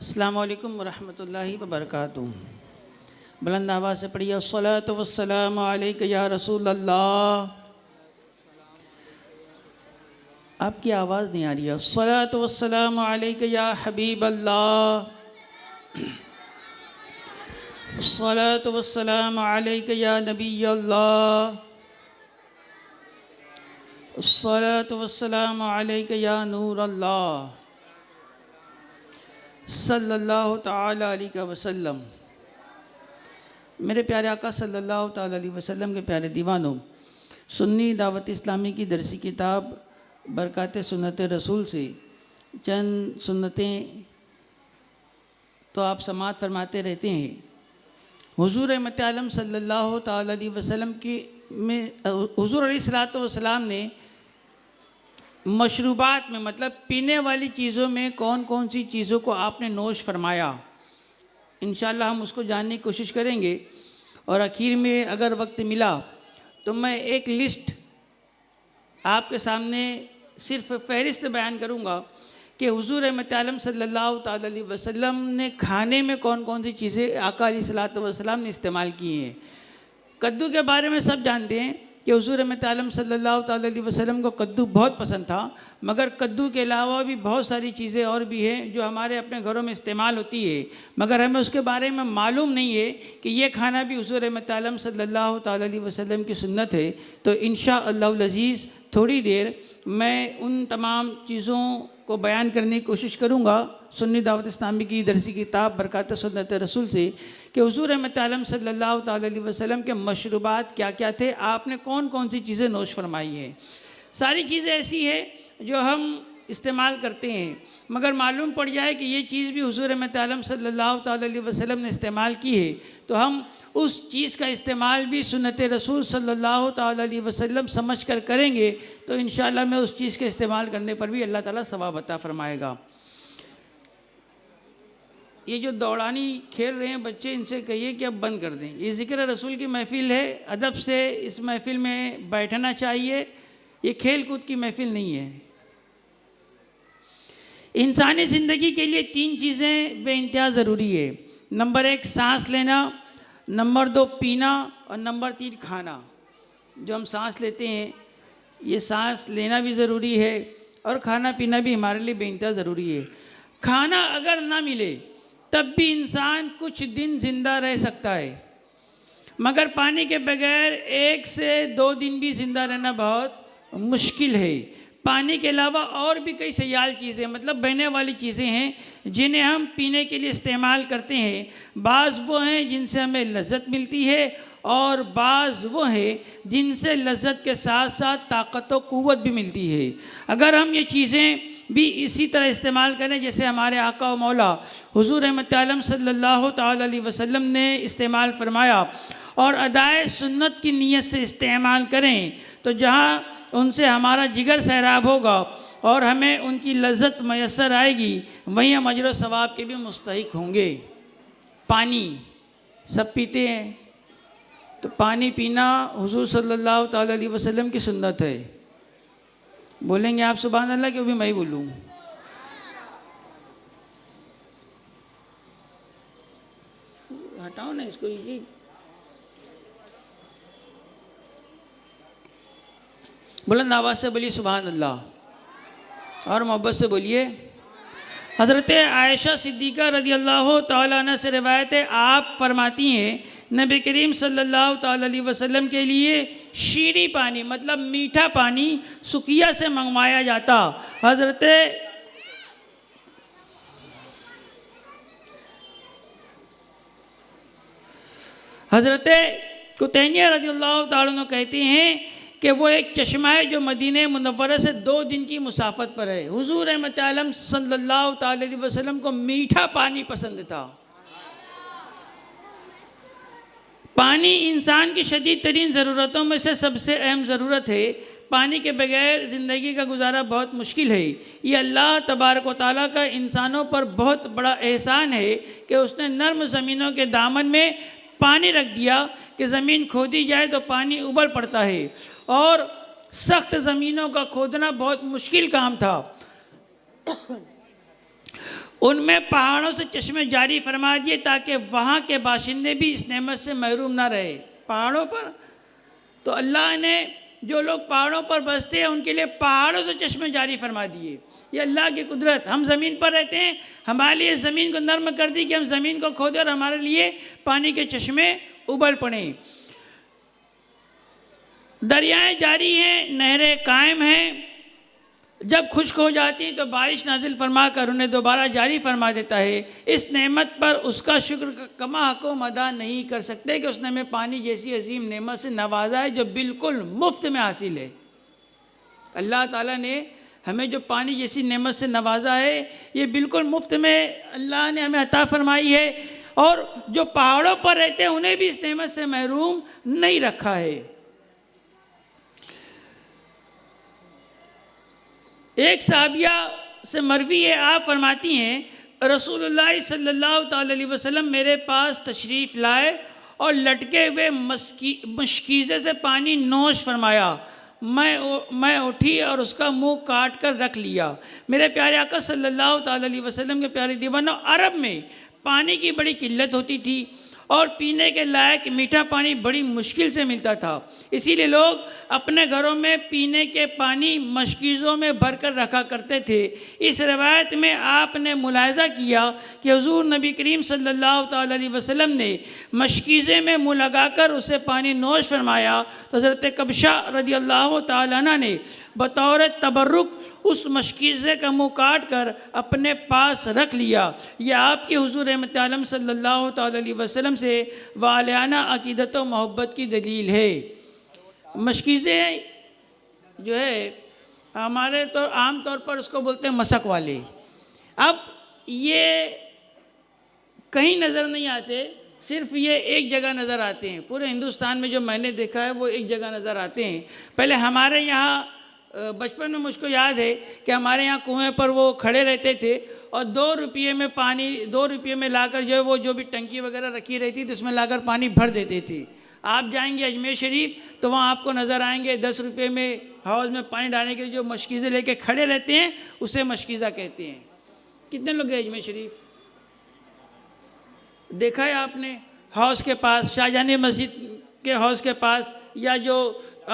السلام علیکم ورحمۃ اللہ وبرکاتہ۔ بلند آواز سے پڑھیے الصلاۃ والسلام علیک یا رسول اللہ۔ آپ کی آواز نہیں آ رہی ہے۔ الصلاۃ والسلام علیک یا حبیب اللہ، الصلاۃ والسلام علیک یا نبی اللہ، الصلاۃ والسلام علیک یا نور اللہ، صلی اللہ تعالیٰ علیہ وسلم۔ میرے پیارے آقا صلی اللہ تعالیٰ علیہ وسلم کے پیارے دیوانوں، سنی دعوت اسلامی کی درسی کتاب برکات سنت رسول سے چند سنتیں تو آپ سماعت فرماتے رہتے ہیں۔ حضور رحمت عالم صلی اللہ تعالیٰ علیہ وسلم حضور علیہ الصلوۃ والسلام نے مشروبات میں مطلب پینے والی چیزوں میں کون کون سی چیزوں کو آپ نے نوش فرمایا، انشاءاللہ ہم اس کو جاننے کی کوشش کریں گے، اور آخر میں اگر وقت ملا تو میں ایک لسٹ آپ کے سامنے صرف فہرست بیان کروں گا کہ حضور رحمت عالم صلی اللہ تعالیٰ علیہ وسلم نے کھانے میں کون کون سی چیزیں آقا علیہ الصلوۃ والسلام نے استعمال کی ہیں۔ کدو کے بارے میں سب جانتے ہیں کہ حضور رحمت عالم صلی اللہ تعالیٰ علیہ وسلم کو کدو بہت پسند تھا، مگر کدو کے علاوہ بھی بہت ساری چیزیں اور بھی ہیں جو ہمارے اپنے گھروں میں استعمال ہوتی ہے، مگر ہمیں اس کے بارے میں معلوم نہیں ہے کہ یہ کھانا بھی حضور رحمت عالم صلی اللہ تعالیٰ علیہ وسلم کی سنت ہے۔ تو انشاءاللہ العزیز تھوڑی دیر میں ان تمام چیزوں کو بیان کرنے کی کوشش کروں گا سنی دعوت اسلامی کی درسی کتاب برکات سنت رسول سے کہ حضور رحمت عالم صلی اللہ تعالیٰ علیہ وسلم کے مشروبات کیا کیا تھے، آپ نے کون کون سی چیزیں نوش فرمائی ہیں۔ ساری چیزیں ایسی ہیں جو ہم استعمال کرتے ہیں، مگر معلوم پڑ جائے کہ یہ چیز بھی حضور رحمت عالم صلی اللہ تعالیٰ علیہ وسلم نے استعمال کی ہے تو ہم اس چیز کا استعمال بھی سنت رسول صلی اللہ تعالیٰ علیہ وسلم سمجھ کر کریں گے تو انشاءاللہ میں اس چیز کے استعمال کرنے پر بھی اللہ تعالیٰ ثواب عطا فرمائے گا۔ یہ جو دوڑانی کھیل رہے ہیں بچے، ان سے کہیے کہ اب بند کر دیں، یہ ذکر رسول کی محفل ہے، ادب سے اس محفل میں بیٹھنا چاہیے، یہ کھیل کود کی محفل نہیں ہے۔ انسانی زندگی کے لیے تین چیزیں بے انتہا ضروری ہے، نمبر 1 سانس لینا، نمبر 2 پینا، اور نمبر 3 کھانا۔ جو ہم سانس لیتے ہیں یہ سانس لینا بھی ضروری ہے اور کھانا پینا بھی ہمارے لیے بے انتہا ضروری ہے۔ کھانا اگر نہ ملے تب بھی انسان کچھ دن زندہ رہ سکتا ہے، مگر پانی کے بغیر 1 سے 2 دن بھی زندہ رہنا بہت مشکل ہے۔ پانی کے علاوہ اور بھی کئی سیال چیزیں مطلب بہنے والی چیزیں ہیں جنہیں ہم پینے کے لیے استعمال کرتے ہیں، بعض وہ ہیں جن سے ہمیں لذت ملتی ہے اور بعض وہ ہیں جن سے لذت کے ساتھ ساتھ طاقت و قوت بھی ملتی ہے۔ اگر ہم یہ چیزیں بھی اسی طرح استعمال کریں جیسے ہمارے آقا و مولا حضور رحمت عالم صلی اللہ تعالیٰ علیہ وسلم نے استعمال فرمایا اور ادائے سنت کی نیت سے استعمال کریں تو جہاں ان سے ہمارا جگر سیراب ہوگا اور ہمیں ان کی لذت میسر آئے گی، وہیں ہم اجر و ثواب کے بھی مستحق ہوں گے۔ پانی سب پیتے ہیں تو پانی پینا حضور صلی اللہ تعالیٰ علیہ وسلم کی سنت ہے۔ بولیں گے آپ سبحان اللہ کہ وہ بھی میں ہی بولوں؟ ہٹاؤ نا اس کو، یہ بلند آواز سے بولیے سبحان اللہ، اور محبت سے بولیے۔ حضرت عائشہ صدیقہ رضی اللہ تعالیٰ عنہ سے روایت ہے، آپ فرماتی ہیں نبی کریم صلی اللہ تعالیٰ علیہ وسلم کے لیے شیریں پانی مطلب میٹھا پانی سقیہ سے منگوایا جاتا۔ حضرت قطینیہ رضی اللہ تعالیٰ عنہ کہتے ہیں کہ وہ ایک چشمہ ہے جو مدینہ منورہ سے 2 دن کی مسافت پر ہے۔ حضور رحمت عالم صلی اللہ تعالیٰ علیہ وسلم کو میٹھا پانی پسند تھا۔ پانی انسان کی شدید ترین ضرورتوں میں سے سب سے اہم ضرورت ہے، پانی کے بغیر زندگی کا گزارا بہت مشکل ہے۔ یہ اللہ تبارک و تعالیٰ کا انسانوں پر بہت بڑا احسان ہے کہ اس نے نرم زمینوں کے دامن میں پانی رکھ دیا کہ زمین کھودی جائے تو پانی ابل پڑتا ہے، اور سخت زمینوں کا کھودنا بہت مشکل کام تھا۔ ان میں پہاڑوں سے چشمے جاری فرما دیے تاکہ وہاں کے باشندے بھی اس نعمت سے محروم نہ رہے۔ پہاڑوں پر تو اللہ نے جو لوگ پہاڑوں پر بستے ہیں ان کے لیے پہاڑوں سے چشمے جاری فرما دیے۔ یہ اللہ کی قدرت۔ ہم زمین پر رہتے ہیں، ہمارے لیے زمین کو نرم کر دی کہ ہم زمین کو کھودیں اور ہمارے لیے پانی کے چشمے ابل پڑیں۔ دریائیں جاری ہیں، نہریں قائم ہیں، جب خشک ہو جاتی ہیں تو بارش نازل فرما کر انہیں دوبارہ جاری فرما دیتا ہے۔ اس نعمت پر اس کا شکر کما حق و ادا نہیں کر سکتے کہ اس نے ہمیں پانی جیسی عظیم نعمت سے نوازا ہے جو بالکل مفت میں حاصل ہے۔ اللہ تعالیٰ نے ہمیں جو پانی جیسی نعمت سے نوازا ہے یہ بالکل مفت میں اللہ نے ہمیں عطا فرمائی ہے، اور جو پہاڑوں پر رہتے ہیں انہیں بھی اس نعمت سے محروم نہیں رکھا ہے۔ ایک صحابیہ سے مروی ہے، آپ فرماتی ہیں رسول اللہ صلی اللہ تعالی علیہ وسلم میرے پاس تشریف لائے اور لٹکے ہوئے مشکیزے سے پانی نوش فرمایا۔ میں اٹھی اور اس کا منہ کاٹ کر رکھ لیا۔ میرے پیارے آقا صلی اللہ تعالی علیہ وسلم کے پیارے دیوانوں، عرب میں پانی کی بڑی قلت ہوتی تھی اور پینے کے لائق میٹھا پانی بڑی مشکل سے ملتا تھا، اسی لیے لوگ اپنے گھروں میں پینے کے پانی مشکیزوں میں بھر کر رکھا کرتے تھے۔ اس روایت میں آپ نے ملاحظہ کیا کہ حضور نبی کریم صلی اللہ تعالی علیہ وسلم نے مشکیزے میں منہ لگا کر اسے پانی نوش فرمایا تو حضرت کبشہ رضی اللہ تعالیٰ عنہ نے بطور تبرک اس مشکیزے کا منہ کاٹ کر اپنے پاس رکھ لیا۔ یہ آپ کی حضور رحمت عالم صلی اللہ تعالی علیہ وسلم سے والہانہ عقیدت و محبت کی دلیل ہے۔ مشکیزے جو ہے ہمارے تو عام طور پر اس کو بولتے ہیں مسک والے۔ اب یہ کہیں نظر نہیں آتے، صرف یہ ایک جگہ نظر آتے ہیں۔ پورے ہندوستان میں جو میں نے دیکھا ہے وہ ایک جگہ نظر آتے ہیں۔ پہلے ہمارے یہاں بچپن میں مجھ کو یاد ہے کہ ہمارے یہاں کنویں پر وہ کھڑے رہتے تھے اور 2 روپے میں پانی 2 روپے میں لا کر جو ہے وہ جو بھی ٹنکی وغیرہ رکھی رہتی تھی اس میں لا کر پانی بھر دیتے تھے۔ آپ جائیں گے اجمیر شریف تو وہاں آپ کو نظر آئیں گے 10 روپے میں حوض میں پانی ڈالنے کے لیے جو مشکیزے لے کے کھڑے رہتے ہیں اسے مشکیزہ کہتے ہیں۔ کتنے لوگ گئے اجمیر شریف؟ دیکھا ہے آپ نے حوض کے پاس، شاہجہانی مسجد کے حوض کے پاس، یا جو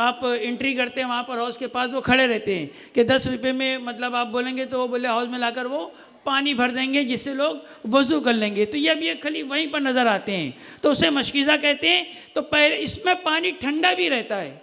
آپ انٹری کرتے ہیں وہاں پر حوض کے پاس وہ کھڑے رہتے ہیں کہ 10 روپے میں مطلب آپ بولیں گے تو وہ بولے حوض میں لا کر وہ پانی بھر دیں گے جس سے لوگ وضو کر لیں گے۔ تو یہ اب یہ خالی وہیں پر نظر آتے ہیں تو اسے مشکیزہ کہتے ہیں۔ تو پہلے اس میں پانی ٹھنڈا بھی رہتا ہے۔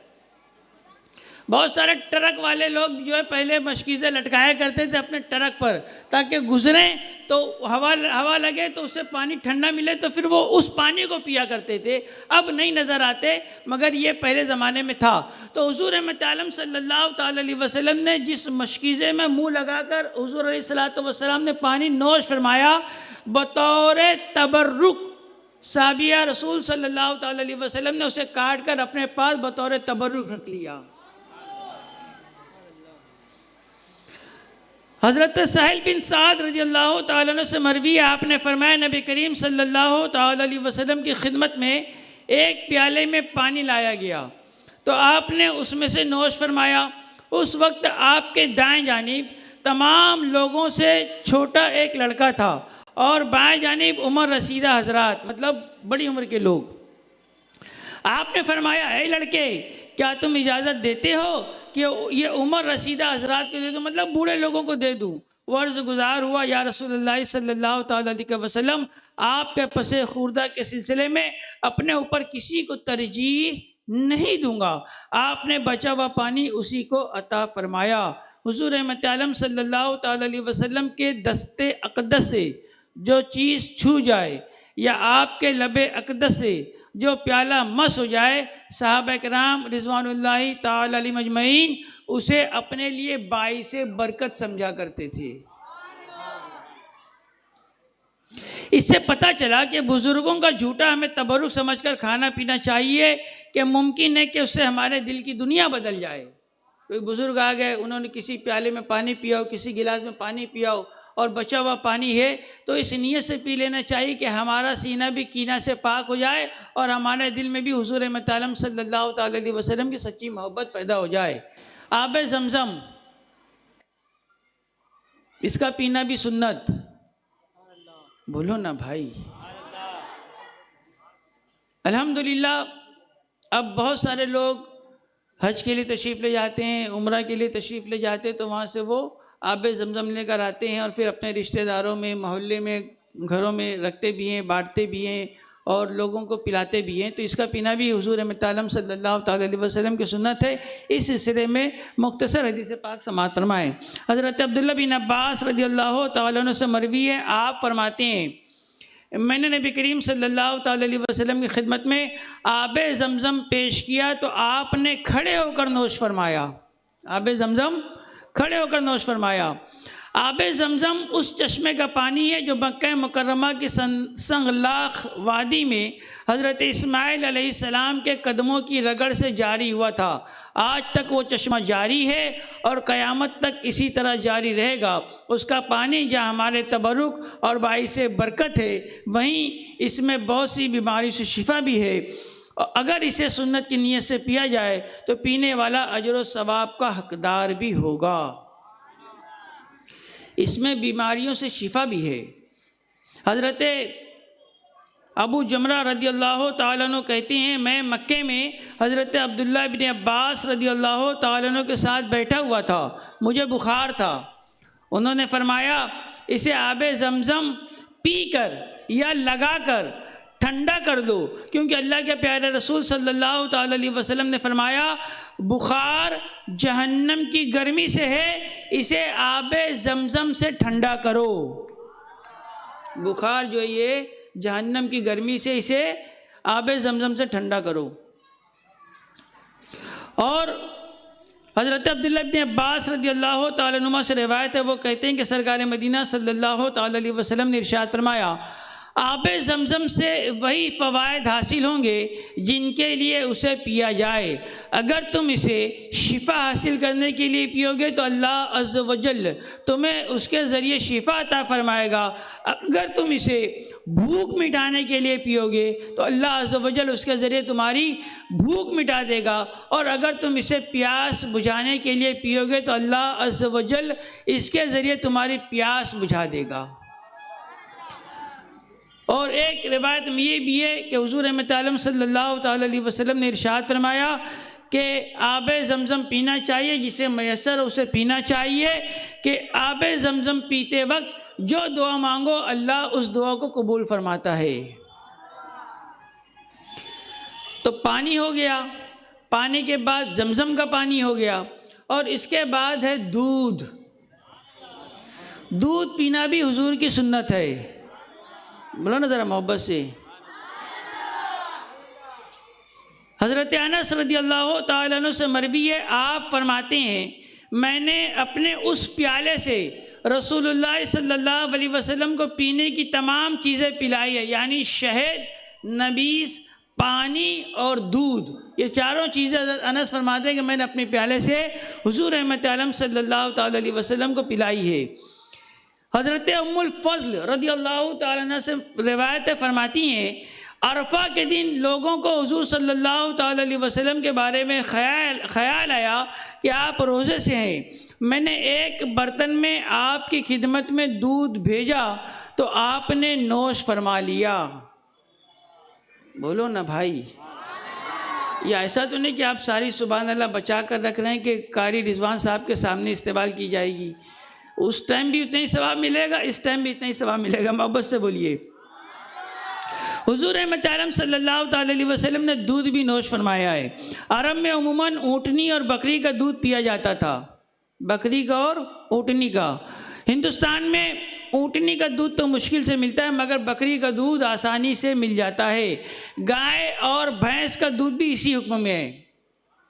بہت سارے ٹرک والے لوگ جو ہے پہلے مشکیزے لٹکایا کرتے تھے اپنے ٹرک پر تاکہ گزریں تو ہوا لگے تو اس سے پانی ٹھنڈا ملے تو پھر وہ اس پانی کو پیا کرتے تھے۔ اب نہیں نظر آتے مگر یہ پہلے زمانے میں تھا۔ تو حضور رحمت عالم صلی اللہ تعالی علیہ وسلم نے جس مشکیزے میں منہ لگا کر حضور علیہ السلام نے پانی نوش فرمایا بطور تبرک، صحابیہ رسول صلی اللہ تعالی علیہ وسلم نے اسے کاٹ کر اپنے پاس بطور تبرک رکھ لیا۔ حضرت سہل بن سعد رضی اللہ تعالیٰ عنہ سے مروی ہے، آپ نے فرمایا نبی کریم صلی اللہ تعالیٰ علیہ وسلم کی خدمت میں ایک پیالے میں پانی لایا گیا تو آپ نے اس میں سے نوش فرمایا۔ اس وقت آپ کے دائیں جانب تمام لوگوں سے چھوٹا ایک لڑکا تھا اور بائیں جانب عمر رسیدہ حضرات، مطلب بڑی عمر کے لوگ۔ آپ نے فرمایا اے لڑکے کیا تم اجازت دیتے ہو کہ یہ عمر رسیدہ حضرات کو دے دوں، مطلب بوڑھے لوگوں کو دے دوں؟ وہ عرض گزار ہوا یا رسول اللہ صلی اللہ تعالیٰ علیہ وسلم، آپ کے پس خوردہ کے سلسلے میں اپنے اوپر کسی کو ترجیح نہیں دوں گا۔ آپ نے بچا ہوا پانی اسی کو عطا فرمایا۔ حضور رحمت عالم صلی اللہ تعالیٰ علیہ وسلم کے دست اقدس سے جو چیز چھو جائے یا آپ کے لب اقدس سے جو پیالہ مس ہو جائے، صحابہ کرام رضوان اللہ تعالی علیہم اجمعین اسے اپنے لیے باعث برکت سمجھا کرتے تھے۔ اس سے پتہ چلا کہ بزرگوں کا جھوٹا ہمیں تبرک سمجھ کر کھانا پینا چاہیے کہ ممکن ہے کہ اس سے ہمارے دل کی دنیا بدل جائے۔ کوئی بزرگ آ گئے، انہوں نے کسی پیالے میں پانی پیا ہو، کسی گلاس میں پانی پیا ہو اور بچا ہوا پانی ہے تو اس نیت سے پی لینا چاہیے کہ ہمارا سینہ بھی کینہ سے پاک ہو جائے اور ہمارے دل میں بھی حضور رحمت عالم صلی اللہ تعالی علیہ وسلم کی سچی محبت پیدا ہو جائے۔ آب زمزم اس کا پینا بھی سنت، بولو نا بھائی. الحمدللہ اب بہت سارے لوگ حج کے لیے تشریف لے جاتے ہیں، عمرہ کے لیے تشریف لے جاتے ہیں، تو وہاں سے وہ آب زمزم لے کر آتے ہیں اور پھر اپنے رشتہ داروں میں، محلے میں، گھروں میں رکھتے بھی ہیں، بانٹتے بھی ہیں اور لوگوں کو پلاتے بھی ہیں. تو اس کا پینا بھی حضور احمد عالم صلی اللہ تعالیٰ علیہ وسلم کی سنت ہے. اس سلسلے میں مختصر حدیث پاک سماعت فرمائیں. حضرت عبداللہ بن عباس رضی اللہ تعالیٰ عنہ سے مروی ہے، آپ فرماتے ہیں میں نے نبی کریم صلی اللہ تعالیٰ علیہ وسلم کی خدمت میں آب زمزم پیش کیا تو آپ نے کھڑے ہو کر نوش فرمایا. آب زمزم کھڑے ہو کر نوش فرمایا. آب زمزم اس چشمے کا پانی ہے جو مکہ مکرمہ کی سنگلاخ وادی میں حضرت اسماعیل علیہ السلام کے قدموں کی رگڑ سے جاری ہوا تھا. آج تک وہ چشمہ جاری ہے اور قیامت تک اسی طرح جاری رہے گا. اس کا پانی جہاں ہمارے تبرک اور باعث برکت ہے، وہیں اس میں بہت سی بیماری سے شفا بھی ہے. اگر اسے سنت کی نیت سے پیا جائے تو پینے والا اجر و ثواب کا حقدار بھی ہوگا. اس میں بیماریوں سے شفا بھی ہے. حضرت ابو جمرہ رضی اللہ تعالیٰ عنہ کہتے ہیں میں مکے میں حضرت عبداللہ بن عباس رضی اللہ تعالیٰ عنہ کے ساتھ بیٹھا ہوا تھا. مجھے بخار تھا. انہوں نے فرمایا اسے آب زمزم پی کر یا لگا کر ٹھنڈا کر دو، کیونکہ اللہ کے پیارے رسول صلی اللہ تعالیٰ علیہ وسلم نے فرمایا بخار جہنم کی گرمی سے ہے، اسے آب زمزم سے ٹھنڈا کرو. بخار جو یہ جہنم کی گرمی سے، اسے آب زمزم سے ٹھنڈا کرو. اور حضرت عبداللہ بن عباس رضی اللہ تعالیٰ عنہ سے روایت ہے، وہ کہتے ہیں کہ سرکار مدینہ صلی اللہ تعالیٰ علیہ وسلم نے ارشاد فرمایا آب زمزم سے وہی فوائد حاصل ہوں گے جن کے لیے اسے پیا جائے. اگر تم اسے شفا حاصل کرنے کے لیے پیو گے تو اللہ عز و جل تمہیں اس کے ذریعے شفا عطا فرمائے گا. اگر تم اسے بھوک مٹانے کے لیے پیو گے تو اللہ عز و جل اس کے ذریعے تمہاری بھوک مٹا دے گا. اور اگر تم اسے پیاس بجھانے کے لیے پیو گے تو اللہ عز و جل اس کے ذریعے تمہاری پیاس بجھا دے گا. اور ایک روایت میں یہ بھی ہے کہ حضور احمد عالم صلی اللہ تعالیٰ علیہ وسلم نے ارشاد فرمایا کہ آب زمزم پینا چاہیے، جسے میسر اسے پینا چاہیے، کہ آب زمزم پیتے وقت جو دعا مانگو اللہ اس دعا کو قبول فرماتا ہے. تو پانی ہو گیا، پانی کے بعد زمزم کا پانی ہو گیا، اور اس کے بعد ہے دودھ. دودھ پینا بھی حضور کی سنت ہے. بولو نا ذرا محبت سے. حضرت انس رضی اللہ تعالیٰ عنہ سے مروی ہے، آپ فرماتے ہیں میں نے اپنے اس پیالے سے رسول اللہ صلی اللہ علیہ وسلم کو پینے کی تمام چیزیں پلائی ہے، یعنی شہد، نبیذ، پانی اور دودھ. یہ چاروں چیزیں حضرت انس فرماتے ہیں کہ میں نے اپنے پیالے سے حضور احمد عالم صلی اللہ تعالیٰ علیہ وسلم کو پلائی ہے. حضرت ام الفضل رضی اللہ تعالیٰ عنہ سے روایت فرماتی ہیں عرفہ کے دن لوگوں کو حضور صلی اللہ تعالیٰ علیہ وسلم کے بارے میں خیال آیا کہ آپ روزے سے ہیں. میں نے ایک برتن میں آپ کی خدمت میں دودھ بھیجا تو آپ نے نوش فرما لیا. بولو نا بھائی. یہ ایسا تو نہیں کہ آپ ساری سبحان اللہ بچا کر رکھ رہے ہیں کہ قاری رضوان صاحب کے سامنے استعمال کی جائے گی. اس ٹائم بھی اتنا ہی ثواب ملے گا، اس ٹائم بھی اتنا ہی ثواب ملے گا. محبت سے بولیے. حضور احمد عالم صلی اللہ تعالیٰ علیہ وسلم نے دودھ بھی نوش فرمایا ہے. عرب میں عموماً اونٹنی اور بکری کا دودھ پیا جاتا تھا. بکری کا اور اونٹنی کا. ہندوستان میں اونٹنی کا دودھ تو مشکل سے ملتا ہے، مگر بکری کا دودھ آسانی سے مل جاتا ہے. گائے اور بھینس کا دودھ بھی اسی حکم میں ہے.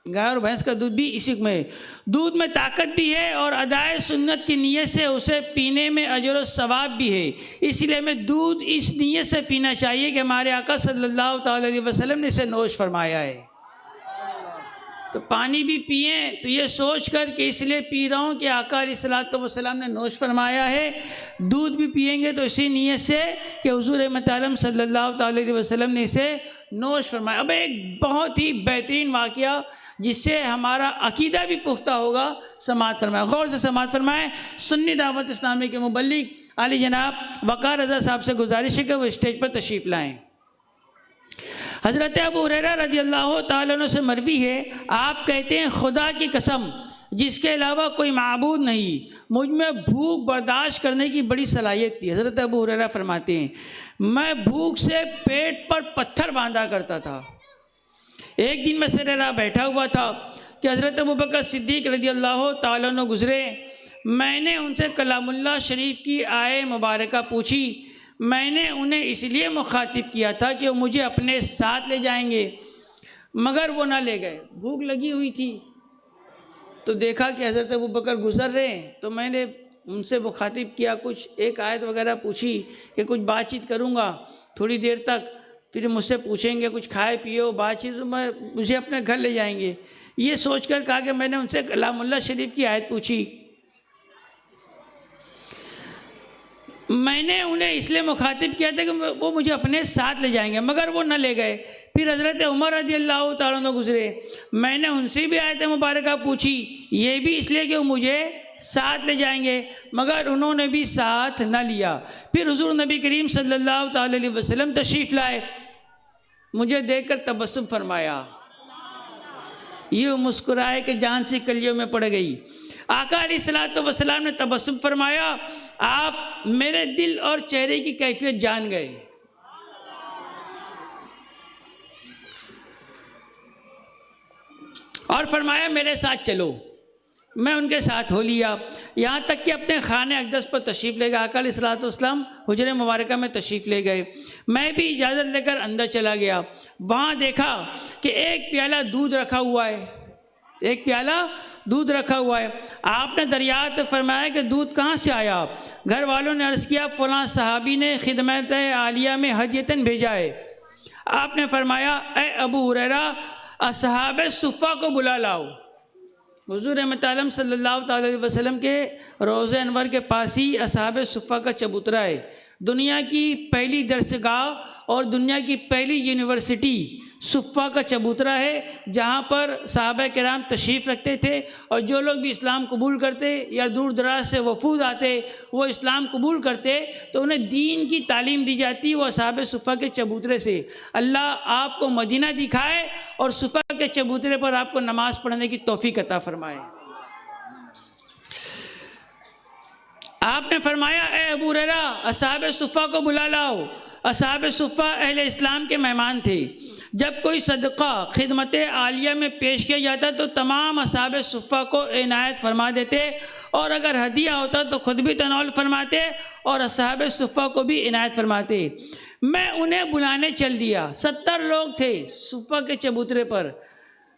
گائے اور بھینس کا دودھ بھی اسی حکم میں ہے. دودھ میں طاقت بھی ہے اور ادائے سنت کی نیت سے اسے پینے میں اجر و ثواب بھی ہے. اس لیے ہمیں دودھ اس نیت سے پینا چاہیے کہ ہمارے آقا صلی اللہ تعالیٰ علیہ وسلم نے اسے نوش فرمایا ہے. تو پانی بھی پئیں تو یہ سوچ کر کہ اس لیے پی رہا ہوں کہ آقا علیہ الصلوۃ والسلام نے نوش فرمایا ہے. دودھ بھی پئیں گے تو اسی نیت سے کہ حضور احمد عالم صلی اللہ تعالیٰ علیہ وسلم نے اسے نوش فرمایا. اب ایک بہت ہی بہترین واقعہ جس سے ہمارا عقیدہ بھی پختہ ہوگا، سماعت فرمائیں۔ غور سے سماعت فرمائیں۔ سنی دعوت اسلامی کے مبلغ علی جناب وقار رضا صاحب سے گزارش ہے کہ وہ اسٹیج پر تشریف لائیں۔ حضرت ابو ہریرہ رضی اللہ تعالیٰ عنہ سے مروی ہے، آپ کہتے ہیں خدا کی قسم جس کے علاوہ کوئی معبود نہیں، مجھ میں بھوک برداشت کرنے کی بڑی صلاحیت تھی۔ حضرت ابو ہریرہ فرماتے ہیں میں بھوک سے پیٹ پر پتھر باندھا کرتا تھا۔ ایک دن میں سر راہ بیٹھا ہوا تھا کہ حضرت ابوبکر صدیق رضی اللہ تعالیٰ عنہ گزرے۔ میں نے ان سے کلام اللہ شریف کی آیے مبارکہ پوچھی۔ میں نے انہیں اس لیے مخاطب کیا تھا کہ وہ مجھے اپنے ساتھ لے جائیں گے، مگر وہ نہ لے گئے۔ بھوک لگی ہوئی تھی تو دیکھا کہ حضرت ابوبکر گزر رہے ہیں، تو میں نے ان سے مخاطب کیا، کچھ ایک آیت وغیرہ پوچھی کہ کچھ بات چیت کروں گا تھوڑی دیر تک، پھر مجھ سے پوچھیں گے کچھ کھائے پیو بات چیت، مجھے اپنے گھر لے جائیں گے۔ یہ سوچ کر کہا کہ میں نے ان سے کلام اللہ شریف کی آیت پوچھی۔ میں نے انہیں اس لیے مخاطب کیا تھا کہ وہ مجھے اپنے ساتھ لے جائیں گے، مگر وہ نہ لے گئے۔ پھر حضرت عمر رضی اللہ تعالیٰ عنہ گزرے۔ میں نے ان سے بھی آیت مبارکہ پوچھی، یہ بھی اس لیے کہ وہ مجھے ساتھ لے جائیں گے، مگر انہوں نے بھی ساتھ نہ لیا۔ پھر حضور نبی کریم صلی اللہ تعالیٰ علیہ وسلم تشریف لائے، مجھے دیکھ کر تبسم فرمایا، یہ مسکرائے کہ جان سی کلیوں میں پڑ گئی۔ آقا علیہ الصلوۃ والسلام نے تبسم فرمایا، آپ میرے دل اور چہرے کی کیفیت جان گئے۔ اور فرمایا میرے ساتھ چلو۔ میں ان کے ساتھ ہو لیا، یہاں تک کہ اپنے خانہ اقدس پر تشریف لے گئے۔ آقا علیہ الصلوۃ والسلام حجرہ مبارکہ میں تشریف لے گئے۔ میں بھی اجازت لے کر اندر چلا گیا۔ وہاں دیکھا کہ ایک پیالہ دودھ رکھا ہوا ہے، ایک پیالہ دودھ رکھا ہوا ہے۔ آپ نے دریافت فرمایا کہ دودھ کہاں سے آیا؟ گھر والوں نے عرض کیا فلاں صحابی نے خدمت عالیہ میں ہدیتاً بھیجا ہے۔ آپ نے فرمایا اے ابو ہریرہ اصحاب صفہ کو بلا لاؤ۔ حضور رحمت عالم صلی اللہ تعالیٰ علیہ وسلم کے روضہ انور کے پاس ہی اصحاب صفہ کا چبوترا ہے۔ دنیا کی پہلی درسگاہ اور دنیا کی پہلی یونیورسٹی صفہ کا چبوترا ہے، جہاں پر صحابہ کرام تشریف رکھتے تھے، اور جو لوگ بھی اسلام قبول کرتے یا دور دراز سے وفود آتے وہ اسلام قبول کرتے تو انہیں دین کی تعلیم دی جاتی، وہ اصحاب صفہ کے چبوترے سے۔ اللہ آپ کو مدینہ دکھائے اور صفہ کے چبوترے پر آپ کو نماز پڑھنے کی توفیق عطا فرمائے۔ آپ نے فرمایا اے ابو ہریرہ اصحاب صفہ کو بلا لاؤ۔ اصحاب صفہ اہل اسلام کے مہمان تھے۔ جب کوئی صدقہ خدمت عالیہ میں پیش کیا جاتا تو تمام اصحاب صفہ کو عنایت فرما دیتے، اور اگر ہدیہ ہوتا تو خود بھی تناول فرماتے اور اصحاب صفہ کو بھی عنایت فرماتے۔ میں انہیں بلانے چل دیا، 70 لوگ تھے صفہ کے چبوترے پر۔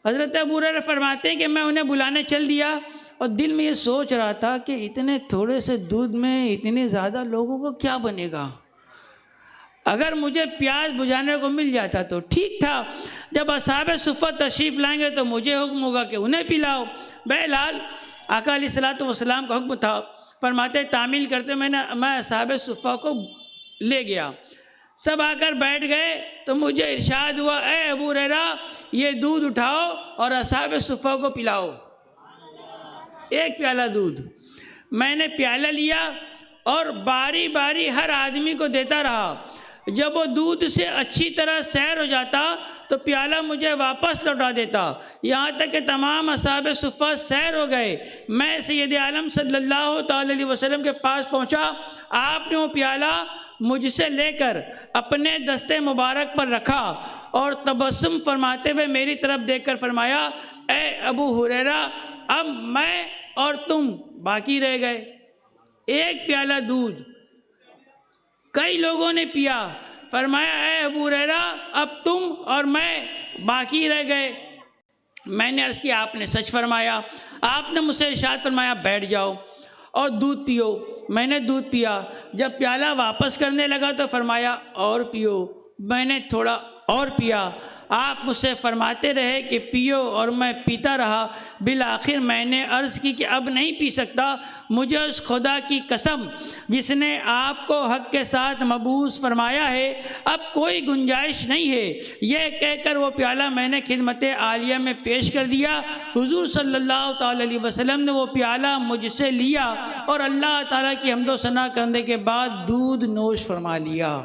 حضرت ابو ہریرہ فرماتے ہیں کہ میں انہیں بلانے چل دیا اور دل میں یہ سوچ رہا تھا کہ اتنے تھوڑے سے دودھ میں اتنے زیادہ لوگوں کو کیا بنے گا، اگر مجھے پیاس بجھانے کو مل جاتا تو ٹھیک تھا، جب اصحاب صفہ تشریف لائیں گے تو مجھے حکم ہوگا کہ انہیں پلاؤ۔ بہرحال آقا علیہ الصلوۃ والسلام کا حکم تھا، فرماتے تعمیل کرتے میں اصحاب صفہ کو لے گیا۔ سب آ کر بیٹھ گئے تو مجھے ارشاد ہوا اے ابو ہریرہ یہ دودھ اٹھاؤ اور اصحاب صفہ کو پلاؤ، ایک پیالہ دودھ۔ میں نے پیالہ لیا اور باری باری ہر آدمی کو دیتا رہا۔ جب وہ دودھ سے اچھی طرح سیر ہو جاتا تو پیالہ مجھے واپس لوٹا دیتا، یہاں تک کہ تمام اصحاب صفہ سیر ہو گئے۔ میں سید عالم صلی اللہ تعالی علیہ وسلم کے پاس پہنچا، آپ نے وہ پیالہ مجھ سے لے کر اپنے دستے مبارک پر رکھا اور تبسم فرماتے ہوئے میری طرف دیکھ کر فرمایا اے ابو ہریرہ اب میں اور تم باقی رہ گئے۔ ایک پیالہ دودھ کئی لوگوں نے پیا، فرمایا اے ابو ہریرہ اب تم اور میں باقی رہ گئے۔ میں نے عرض کیا آپ نے سچ فرمایا۔ آپ نے مجھ سے ارشاد فرمایا بیٹھ جاؤ اور دودھ پیو۔ میں نے دودھ پیا، جب پیالہ واپس کرنے لگا تو فرمایا اور پیو۔ میں نے تھوڑا اور پیا۔ آپ مجھ سے فرماتے رہے کہ پیو اور میں پیتا رہا۔ بالآخر میں نے عرض کی کہ اب نہیں پی سکتا، مجھے اس خدا کی قسم جس نے آپ کو حق کے ساتھ مبعوث فرمایا ہے اب کوئی گنجائش نہیں ہے۔ یہ کہہ کر وہ پیالہ میں نے خدمت عالیہ میں پیش کر دیا۔ حضور صلی اللہ تعالی علیہ وسلم نے وہ پیالہ مجھ سے لیا اور اللہ تعالیٰ کی حمد و ثنا کرنے کے بعد دودھ نوش فرما لیا۔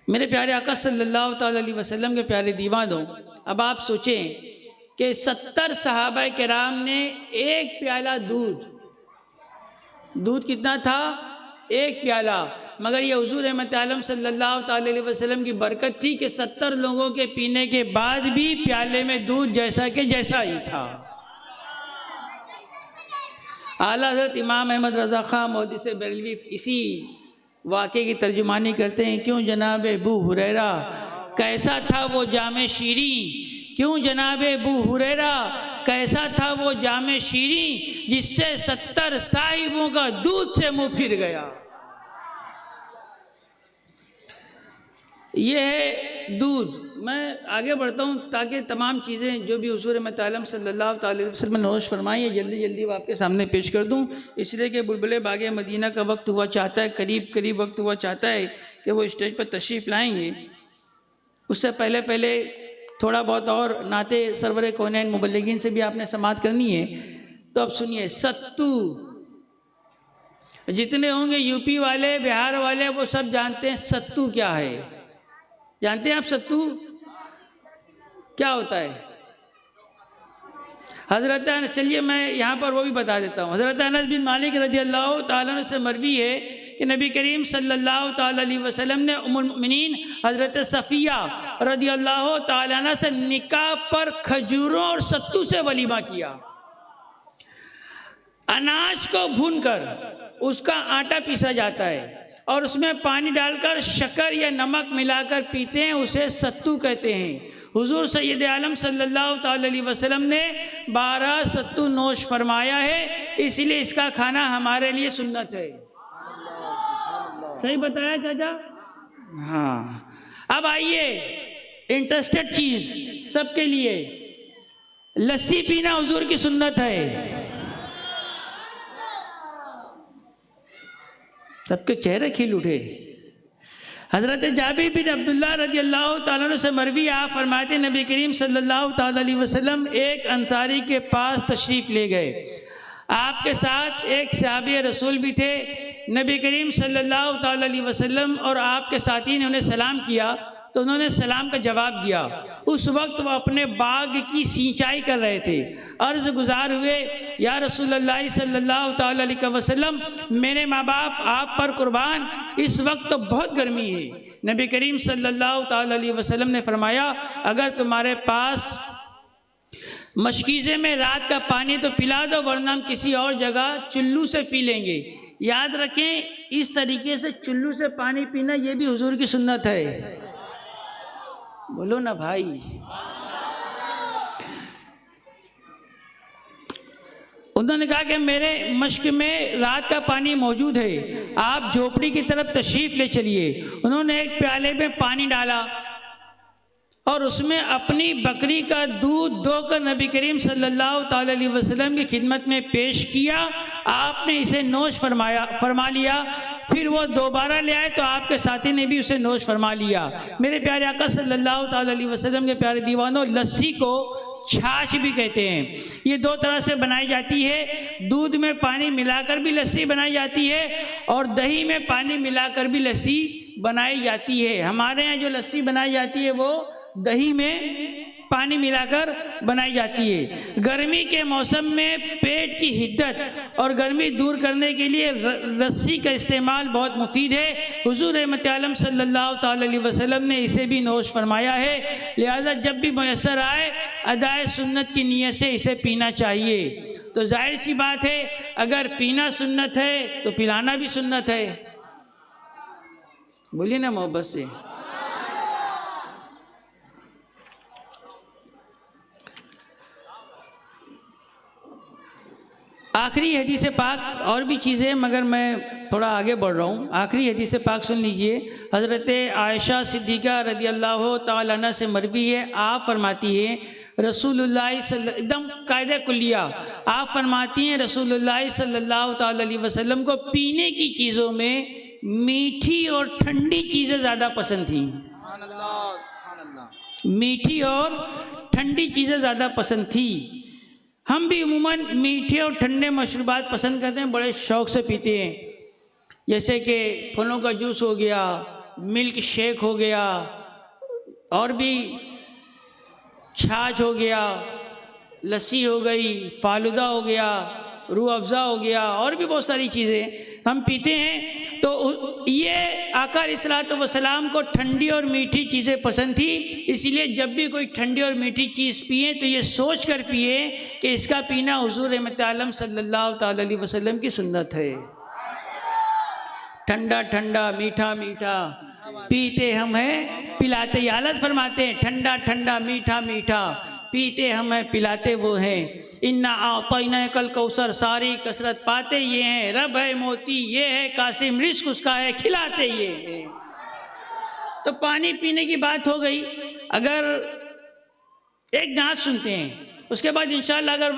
میرے پیارے آقا صلی اللہ تعالی علیہ وسلم کے پیارے دیوانوں، اب آپ سوچیں کہ 70 صحابہ کرام نے ایک پیالہ دودھ کتنا تھا؟ ایک پیالہ، مگر یہ حضور رحمت عالم صلی اللہ تعالی علیہ وسلم کی برکت تھی کہ 70 لوگوں کے پینے کے بعد بھی پیالے میں دودھ جیسا کہ جیسا ہی تھا۔ اعلیٰ حضرت امام احمد رضا خان محدث بریلوی اسی واقعے کی ترجمانی کرتے ہیں، کیوں جناب ابو ہریرہ کیسا تھا وہ جام شیریں، کیوں جناب ابو ہریرہ کیسا تھا وہ جام شیریں جس سے 70 صاحبوں کا دودھ سے منہ پھر گیا۔ یہ ہے دودھ۔ میں آگے بڑھتا ہوں تاکہ تمام چیزیں جو بھی حضور متعلم صلی اللہ تعالی وسلم نے نوش فرمائی ہیں جلدی وہ آپ کے سامنے پیش کر دوں، اس لیے کہ بلبلِ باغ مدینہ کا وقت ہوا چاہتا ہے، قریب وقت ہوا چاہتا ہے کہ وہ اسٹیج پر تشریف لائیں گے۔ اس سے پہلے تھوڑا بہت اور نعت سرور کونین مبلغین سے بھی آپ نے سماعت کرنی ہے، تو اب سنیے۔ ستو، جتنے ہوں گے یو پی والے، بہار والے، وہ سب جانتے ہیں ستو کیا ہے۔ جانتے ہیں آپ ستو کیا ہوتا ہے؟ حضرت چلیے میں یہاں پر وہ بھی بتا دیتا ہوں۔ حضرت انس بن مالک رضی اللہ تعالیٰ عنہ سے مروی ہے کہ نبی کریم صلی اللہ تعالیٰ علیہ وسلم نے ام المؤمنین حضرت صفیہ رضی اللہ تعالیٰ عنہ سے نکاح پر کھجوروں اور ستو سے ولیمہ کیا۔ اناج کو بھون کر اس کا آٹا پیسا جاتا ہے اور اس میں پانی ڈال کر شکر یا نمک ملا کر پیتے ہیں، اسے ستو کہتے ہیں۔ حضور سید عالم صلی اللہ تعالی علیہ وسلم نے 12 ستو نوش فرمایا ہے، اس لیے اس کا کھانا ہمارے لیے سنت ہے۔ صحیح بتایا چاچا؟ ہاں۔ اب آئیے انٹرسٹڈ چیز سب کے لیے، لسی پینا حضور کی سنت ہے۔ سب کے چہرے کھل اٹھے۔ حضرت جابر بن عبداللہ رضی اللہ تعالیٰ عنہ سے مروی، آپ فرماتے ہیں نبی کریم صلی اللہ تعالیٰ علیہ وسلم ایک انصاری کے پاس تشریف لے گئے، آپ کے ساتھ ایک صحابی رسول بھی تھے۔ نبی کریم صلی اللہ تعالیٰ علیہ وسلم اور آپ کے ساتھی نے انہیں سلام کیا تو انہوں نے سلام کا جواب دیا۔ اس وقت وہ اپنے باغ کی سینچائی کر رہے تھے۔ عرض گزار ہوئے، یا رسول اللہ صلی اللہ تعالی علیہ وسلم، میرے ماں باپ آپ پر قربان، اس وقت تو بہت گرمی ہے۔ نبی کریم صلی اللہ تعالی علیہ وسلم نے فرمایا، اگر تمہارے پاس مشکیزے میں رات کا پانی تو پلا دو، ورنہ ہم کسی اور جگہ چلو سے پی لیں گے۔ یاد رکھیں، اس طریقے سے چلو سے پانی پینا یہ بھی حضور کی سنت ہے۔ بولو نا بھائی۔ انہوں نے کہا کہ میرے مشک میں رات کا پانی موجود ہے، آپ جھوپڑی کی طرف تشریف لے چلیے۔ انہوں نے ایک پیالے میں پانی ڈالا اور اس میں اپنی بکری کا دودھ دو کر نبی کریم صلی اللہ تعالی علیہ وسلم کی خدمت میں پیش کیا۔ آپ نے اسے نوش فرما لیا۔ پھر وہ دوبارہ لے آئے تو آپ کے ساتھی نے بھی اسے نوش فرما لیا۔ میرے پیارے آقا صلی اللہ تعالی علیہ وسلم کے پیارے دیوانوں، لسی کو چھاچھ بھی کہتے ہیں۔ یہ دو طرح سے بنائی جاتی ہے، دودھ میں پانی ملا کر بھی لسی بنائی جاتی ہے اور دہی میں پانی ملا کر بھی لسی بنائی جاتی ہے۔ ہمارے یہاں جو لسی بنائی جاتی ہے وہ دہی میں پانی ملا کر بنائی جاتی ہے۔ گرمی کے موسم میں پیٹ کی حدت اور گرمی دور کرنے کے لیے لسی کا استعمال بہت مفید ہے۔ حضور رحمت عالم صلی اللہ تعالی علیہ وسلم نے اسے بھی نوش فرمایا ہے، لہذا جب بھی میسر آئے ادائے سنت کی نیت سے اسے پینا چاہیے۔ تو ظاہر سی بات ہے، اگر پینا سنت ہے تو پلانا بھی سنت ہے۔ بولیے نا محبت سے۔ آخری حدیث پاک اور بھی چیزیں، مگر میں تھوڑا آگے بڑھ رہا ہوں، آخری حدیث پاک سن لیجئے۔ حضرت عائشہ صدیقہ رضی اللہ تعالیٰ عنہ سے مروی ہے، آپ فرماتی ہیں رسول اللہ ایک دم قاعدہ کلیہ، آپ فرماتی ہیں رسول اللہ صلی اللہ تعالیٰ علیہ وسلم کو پینے کی چیزوں میں میٹھی اور ٹھنڈی چیزیں زیادہ پسند تھیں۔ سبحان اللہ، سبحان اللہ۔ میٹھی اور ٹھنڈی چیزیں زیادہ پسند تھی۔ ہم بھی عموماً میٹھے اور ٹھنڈے مشروبات پسند کرتے ہیں، بڑے شوق سے پیتے ہیں، جیسے کہ پھلوں کا جوس ہو گیا، ملک شیک ہو گیا، اور بھی چھاچھ ہو گیا، لسی ہو گئی، فالودہ ہو گیا، روح افزا ہو گیا، اور بھی بہت ساری چیزیں ہم پیتے ہیں۔ تو یہ آقا علیہ الصلوۃ والسلام کو ٹھنڈی اور میٹھی چیزیں پسند تھی، اسی لیے جب بھی کوئی ٹھنڈی اور میٹھی چیز پئیں تو یہ سوچ کر پئیں کہ اس کا پینا حضور رحمت عالم صلی اللہ تعالی علیہ وسلم کی سنت ہے۔ ٹھنڈا ٹھنڈا میٹھا میٹھا پیتے ہم ہیں پلاتے، یہ حالت فرماتے ہیں ٹھنڈا ٹھنڈا میٹھا میٹھا پیتے ہم ہیں پلاتے وہ ہیں۔ انا اعطیناک الکوثر، ساری کثرت پاتے یہ ہیں، رب ہے موتی یہ ہے، قاسم رزق اس کا ہے، کھلاتے یہ ہیں۔ تو پانی پینے کی بات ہو گئی، اگر ایک نعت سنتے ہیں، اس کے بعد انشاءاللہ اگر